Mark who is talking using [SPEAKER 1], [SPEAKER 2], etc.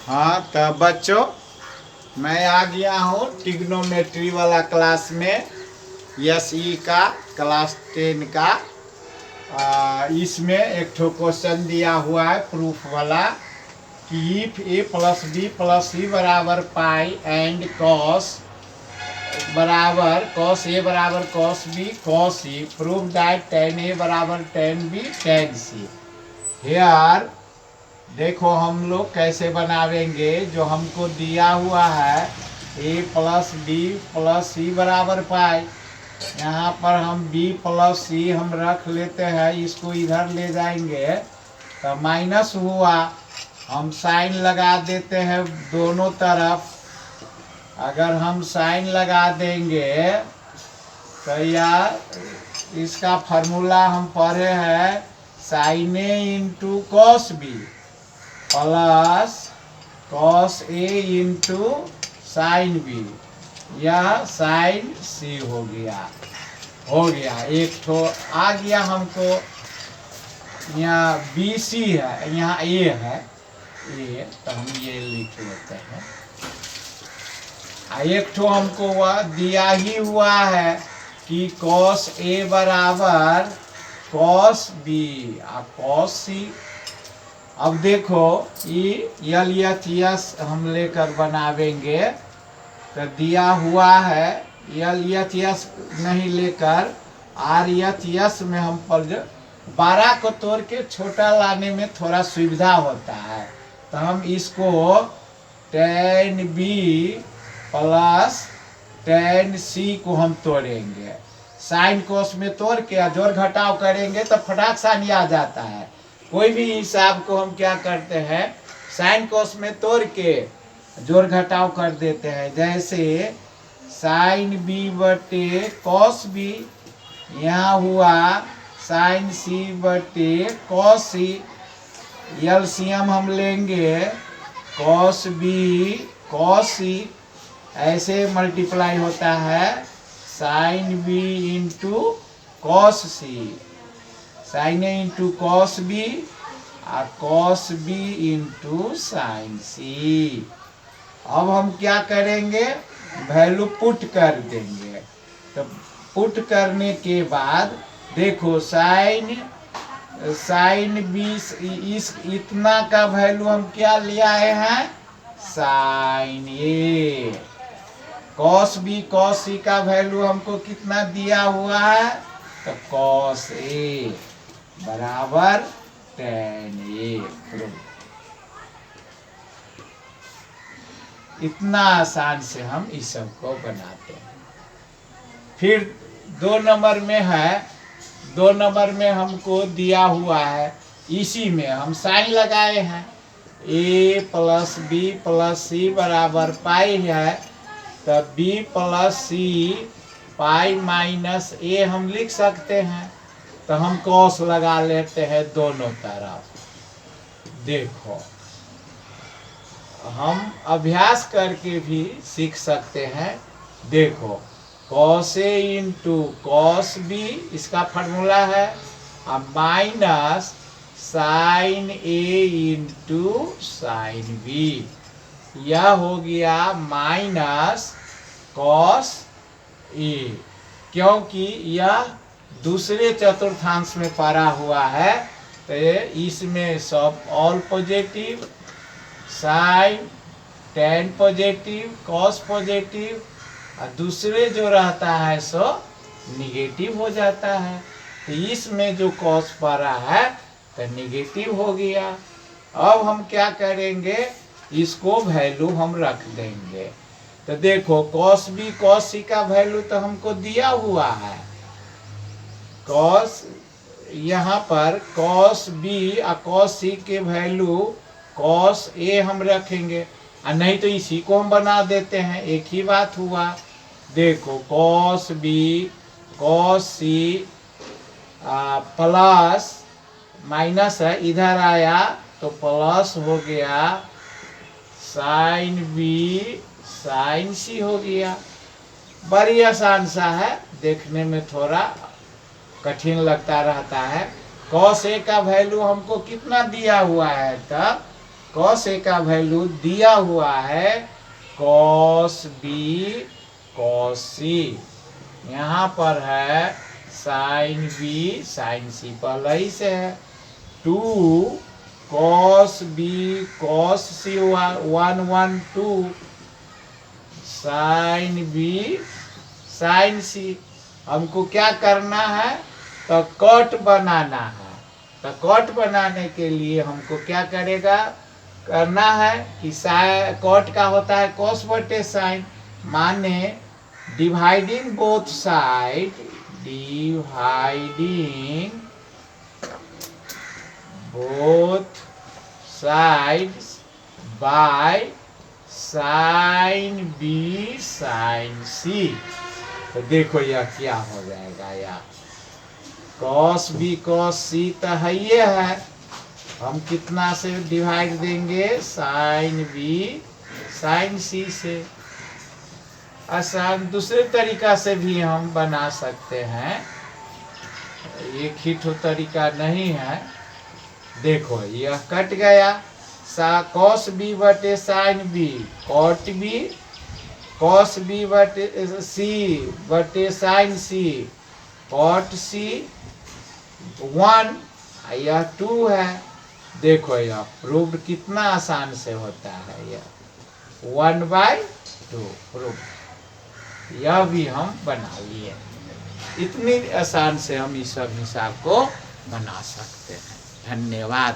[SPEAKER 1] हाँ तो बच्चों, मैं आ गया हूँ ट्रिग्नोमेट्री वाला क्लास में। एसई का क्लास 10 का इसमें एक ठो क्वेश्चन दिया हुआ है प्रूफ वाला कि if A plus B plus C बराबर पाई एंड कॉस बराबर कॉस ए बराबर cos B cos C, proof that tan A बराबर tan B tan C. Here देखो हम लोग कैसे बनावेंगे। जो हमको दिया हुआ है ए प्लस बी प्लस सी बराबर पाई, यहाँ पर हम b प्लस सी हम रख लेते हैं, इसको इधर ले जाएंगे तो माइनस हुआ। हम साइन लगा देते हैं दोनों तरफ। अगर हम साइन लगा देंगे तो यार इसका फार्मूला हम पढ़े हैं sine A into cos B plus cos A into sine B, यह साइन सी हो गया। एक तो आ गया हमको। यहाँ बी सी है, यहाँ ए है, ए तो हम ये लिख लेते हैं। एक तो हमको वह दिया ही हुआ है कि कॉस ए बराबर कॉस बी और कॉस सी। अब देखो यल यस हम लेकर बनावेंगे तो दिया हुआ है यल यस नहीं लेकर आर यस में हम पर 12 को तोड़ के छोटा लाने में थोड़ा सुविधा होता है, तो हम इसको टेन बी प्लस टेन सी को हम तोड़ेंगे। साइन कोस में तोड़ के जोड़ घटाव करेंगे तो फटाक सानी आ जाता है। कोई भी हिसाब को हम क्या करते हैं, साइन कोस में तोड़ के जोड़ घटाव कर देते हैं। जैसे साइन बी बटे कॉस बी, यहाँ हुआ साइन सी बटे कॉस सी। एलसीएम हम लेंगे कॉस बी कॉस सी, ऐसे मल्टीप्लाई होता है sine B into cos C, sign A into cos B और कॉस बी इंटू साइन सी। अब हम क्या करेंगे, वैल्यू पुट कर देंगे। तो पुट करने के बाद देखो साइन बी इस इतना का वैल्यू हम क्या ले आए हैं, साइन ए। कॉस बी कॉस सी का वैल्यू हमको कितना दिया हुआ है, तो कॉस ए बराबर टेन ए। इतना आसान से हम इस सब को बनाते हैं। फिर 2 नंबर में है, 2 नंबर में हमको दिया हुआ है, इसी में हम साइन लगाए हैं a plus B plus C बराबर पाई है, तो b plus C pi minus a हम लिख सकते हैं। तो हम कॉस लगा लेते हैं दोनों तरफ। देखो हम अभ्यास करके भी सीख सकते हैं। देखो cos A into cos B इसका फार्मूला है, और minus sign A into sine B, यह हो गया माइनस कॉस ए। क्योंकि यह दूसरे चतुर्थांश में पड़ा हुआ है तो इसमें सब all positive, sine tan positive, cos positive, और दूसरे जो रहता है सो निगेटिव हो जाता है। तो इसमें जो कॉस पड़ा है तो निगेटिव हो गया। अब हम क्या करेंगे, इसको वैल्यू हम रख देंगे। तो देखो कॉस बी कॉस सी का वैल्यू तो हमको दिया हुआ है। कॉस यहाँ पर कॉस बी और कॉस सी के वैल्यू कॉस ए हम रखेंगे, और नहीं तो इसी को हम बना देते हैं, एक ही बात हुआ। देखो cos B cos C plus minus है, इधर आया तो प्लस हो गया, साइन बी साइन सी हो गया। बड़ी आसान सा है, देखने में थोड़ा कठिन लगता रहता है। कॉस ए का वैल्यू हमको कितना दिया हुआ है, तब कॉस ए का वैल्यू दिया हुआ है कॉस बी कॉस सी। यहाँ पर है साइन बी साइन सी पहले ही से है। 2 कॉस बी कॉस सी 112 साइन बी साइन सी। हमको क्या करना है तो कट बनाना है। तो कट बनाने के लिए हमको क्या करना है कि कट का होता है कॉस बटे साइन, माने dividing both side by sine B sine C. तो देखो यह क्या हो जाएगा, यार कॉस बी कॉस सी तो है ये है, हम कितना से डिवाइड देंगे साइन बी साइन सी से। आसान दूसरे तरीका से भी हम बना सकते हैं, एक ही तो तरीका नहीं है। देखो यह कट गया, कॉस बी बटे sine B cot B, cos B बटे सी बटे साइन सी कॉट सी 1, यह 2 है। देखो यह प्रूव्ड कितना आसान से होता है, यह 1/2 प्रूव्ड। यह भी हम बना लिए, इतनी आसान से हम इस सब हिसाब को बना सकते हैं। धन्यवाद।